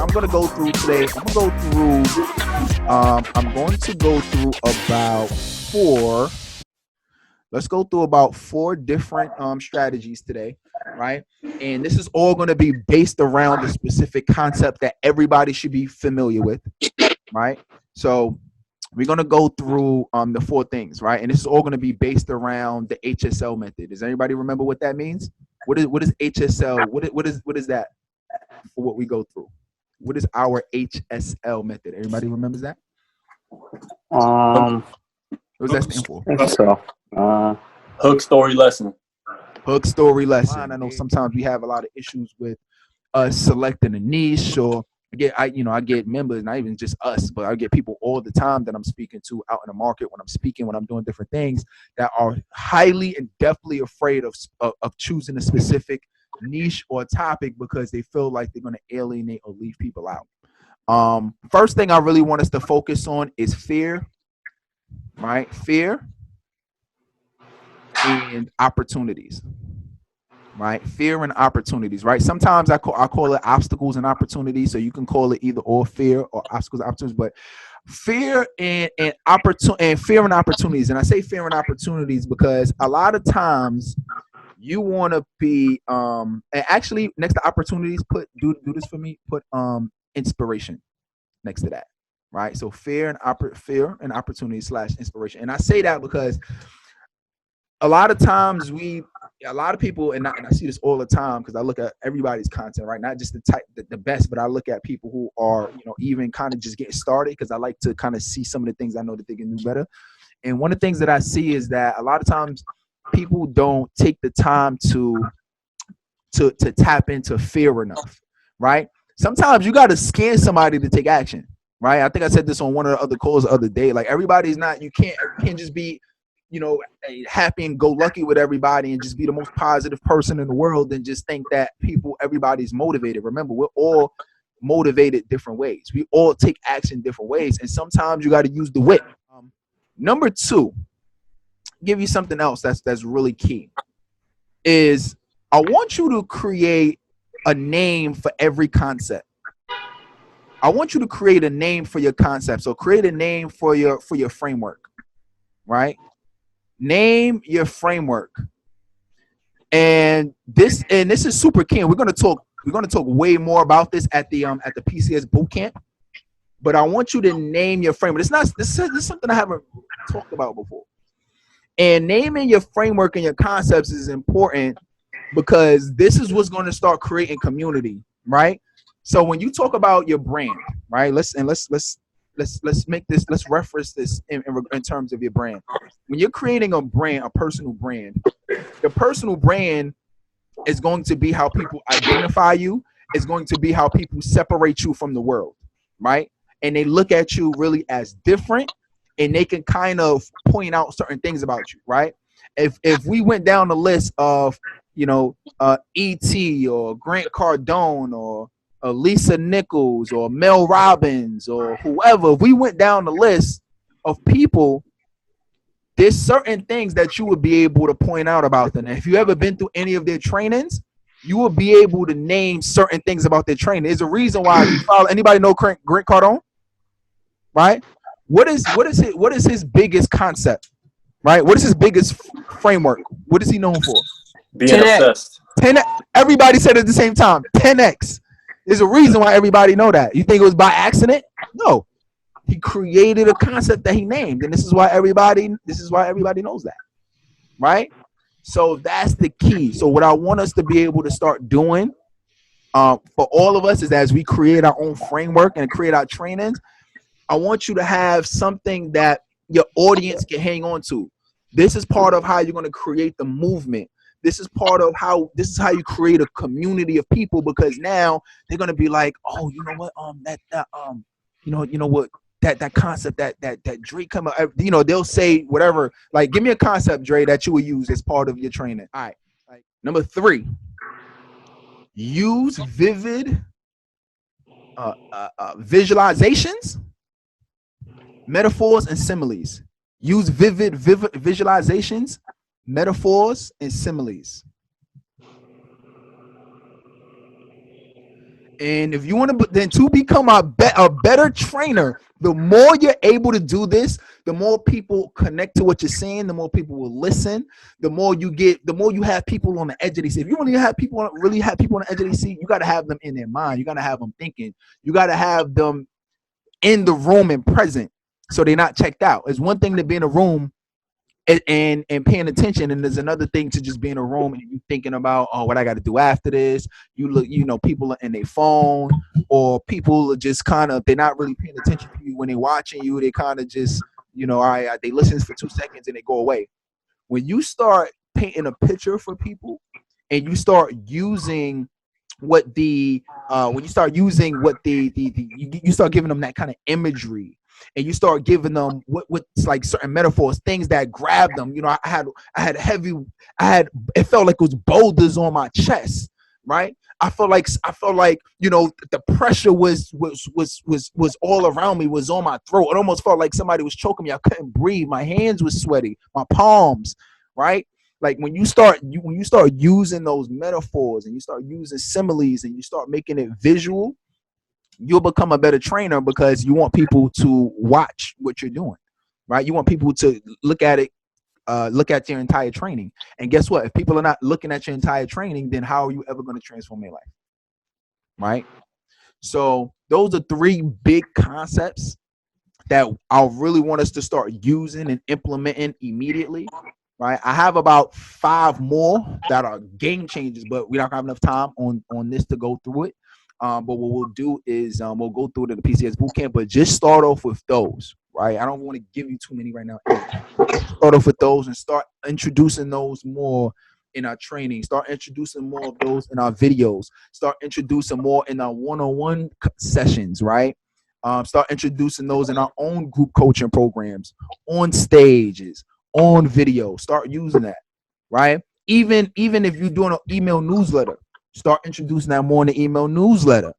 I'm going to go through today, I'm going to go through about four. Let's go through about four different strategies today, right? And this is all going to be based around the specific concept that everybody should be familiar with, right? So we're going to go through the four things, right? And this is all going to be based around the HSL method. Does anybody remember what that means? What is HSL? What is that for what we go through? What is our HSL method? Everybody remembers that? What was that stand for? I think so. Hook, story, lesson. Hook, story, lesson. I know sometimes we have a lot of issues with us selecting a niche, or I get members, not even just us, but I get people all the time that I'm speaking to out in the market when I'm doing different things, that are highly and definitely afraid of choosing a specific niche or topic because they feel like they're going to alienate or leave people out. First thing I really want us to focus on is fear, right? Fear and opportunities, right? Fear and opportunities, right? Sometimes I call it obstacles and opportunities. So you can call it either or, fear or obstacles and opportunities, but fear and fear and opportunities. And I say fear and opportunities because a lot of times you want to be and actually next to opportunities, do this for me, put inspiration next to that, right? So fear and opportunity / inspiration. And I say that because a lot of times a lot of people, and I see this all the time because I look at everybody's content, right? Not just the best, but I look at people who are, even kind of just getting started, because I like to kind of see some of the things I know that they can do better. And one of the things that I see is that a lot of times people don't take the time to tap into fear enough, right? Sometimes you got to scare somebody to take action, right? I think I said this on one of the other calls the other day. Like, everybody's not, you can't just be, happy and go lucky with everybody and just be the most positive person in the world and just think that everybody's motivated. Remember, we're all motivated different ways. We all take action different ways. And sometimes you got to use the whip. Number two, give you something else that's really key, is I want you to create a name for every concept. I want you to create a name for your concept. So create a name for your framework, right? Name your framework. And this is super key. We're gonna talk way more about this at the PCS bootcamp. But I want you to name your framework. This is something I haven't talked about before. And naming your framework and your concepts is important because this is what's going to start creating community, right? So when you talk about your brand, right? Let's reference this in terms of your brand. When you're creating a brand, a personal brand, your personal brand is going to be how people identify you. It's going to be how people separate you from the world, right? And they look at you really as different, and they can kind of point out certain things about you, right? If we went down the list of, E.T. or Grant Cardone or Lisa Nichols or Mel Robbins or whoever, if we went down the list of people, there's certain things that you would be able to point out about them. And if you ever been through any of their trainings, you will be able to name certain things about their training. There's a reason why you follow. Anybody know Grant Cardone? Right? What is his biggest concept? Right? What is his biggest framework? What is he known for? Being 10X. Obsessed. 10. Everybody said it at the same time. 10x. There's a reason why everybody know that. You think it was by accident? No. He created a concept that he named, and this is why everybody knows that. Right? So that's the key. So what I want us to be able to start doing for all of us is, as we create our own framework and create our trainings, I want you to have something that your audience can hang on to. This is part of how you're going to create the movement. This is how you create a community of people, because now they're going to be like, oh, you know what, that concept that Dre come up, they'll say whatever, like, give me a concept, Dre, that you will use as part of your training. All right. Like, number 3, use vivid visualizations, metaphors, and similes. Use vivid visualizations, metaphors, and similes. And if you want to, then to become a better trainer, the more you're able to do this, the more people connect to what you're saying, the more people will listen, the more you have people on the edge of their seat. If you really have people on the edge of their seat, you got to have them in their mind. You got to have them thinking. You got to have them in the room and present, so they're not checked out. It's one thing to be in a room and paying attention, and there's another thing to just be in a room and you thinking about, oh, what I got to do after this. People are in their phone, or people are just kind of, they're not really paying attention to you when they're watching you. They kind of just, they listen for 2 seconds and they go away. When you start painting a picture for people and you start using you start giving them that kind of imagery, and you start giving them what's like certain metaphors, things that grab them. It felt like it was boulders on my chest, right? I felt like the pressure was all around me, was on my throat. It almost felt like somebody was choking me. I couldn't breathe. My hands were sweaty, my palms, right? Like when you start using those metaphors and you start using similes and you start making it visual, you'll become a better trainer, because you want people to watch what you're doing, right? You want people to look at it, look at your entire training. And guess what? If people are not looking at your entire training, then how are you ever going to transform their life, right? So those are 3 big concepts that I really want us to start using and implementing immediately, right? I have about 5 more that are game changers, but we don't have enough time on this to go through it. But what we'll do is we'll go through it in the PCS bootcamp, but just start off with those, right? I don't want to give you too many right now. Start off with those and start introducing those more in our training. Start introducing more of those in our videos. Start introducing more in our one-on-one sessions, right? Start introducing those in our own group coaching programs, on stages, on video. Start using that, right? Even if you're doing an email newsletter, start introducing that more in the email newsletter.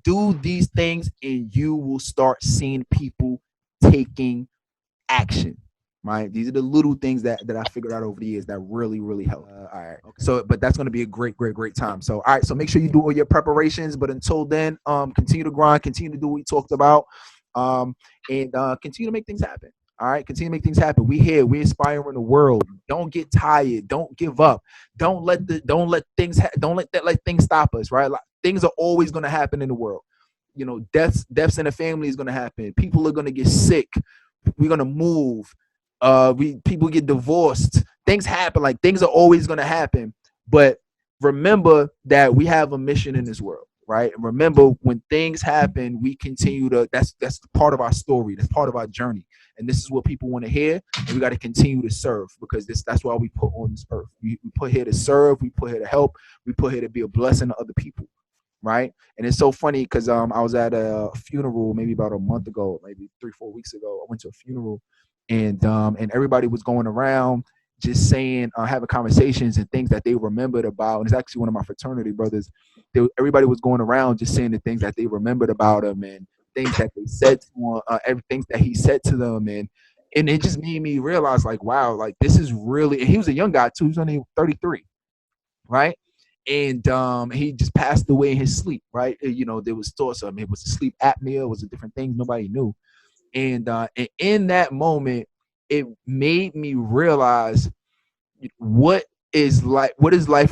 Do these things and you will start seeing people taking action, right? These are the little things that I figured out over the years that really, really help. All right. Okay. So, but that's going to be a great time. So, all right. So make sure you do all your preparations. But until then, continue to grind, continue to do what we talked about, and continue to make things happen. All right, continue to make things happen. We here, we inspiring the world. Don't get tired. Don't give up. Don't let things stop us. Right, like, things are always going to happen in the world. Deaths in the family is going to happen. People are going to get sick. We're going to move. People get divorced. Things happen. Like, things are always going to happen. But remember that we have a mission in this world. Right. And remember, when things happen, we continue to, that's part of our story. That's part of our journey. And this is what people want to hear. And we got to continue to serve, because that's why we put on this earth. We put here to serve. We put here to help. We put here to be a blessing to other people. Right. And it's so funny because I was at a funeral maybe about a month ago, maybe 3-4 weeks ago. I went to a funeral, and everybody was going around just saying, having conversations and things that they remembered about. And it's actually one of my fraternity brothers. Everybody was going around just saying the things that they remembered about him, and things that they said to him, everything that he said to them. And it just made me realize, like, wow, like, this is really, and he was a young guy too. He was only 33. Right. And he just passed away in his sleep. Right. There was thoughts of him. It was a sleep apnea. It was a different thing. Nobody knew. And in that moment, it made me realize what is life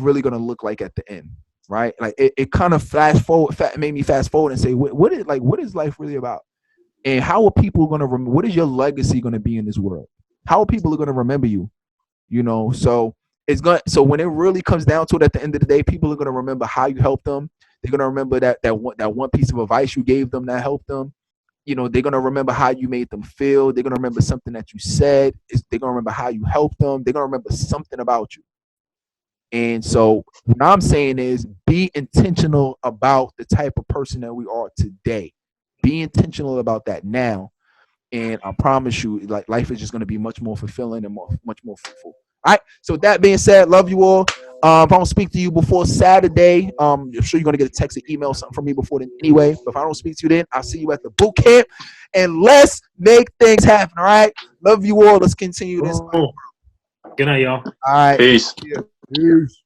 really going to look like at the end, right? Like, it kind of made me fast forward and say, what is life really about? And how are people going to remember? What is your legacy going to be in this world? How are people going to remember you? So so when it really comes down to it, at the end of the day, people are going to remember how you helped them. They're going to remember that one piece of advice you gave them that helped them. They're going to remember how you made them feel. They're going to remember something that you said. They're going to remember how you helped them. They're going to remember something about you. And so what I'm saying is, be intentional about the type of person that we are today. Be intentional about that now. And I promise you, like, life is just going to be much more fulfilling and much more fruitful. All right. So with that being said, love you all. If I don't speak to you before Saturday, I'm sure you're going to get a text or email, something from me before then anyway. But if I don't speak to you then, I'll see you at the boot camp. And let's make things happen, all right? Love you all. Let's continue this. Good night, y'all. All right. Peace. Peace.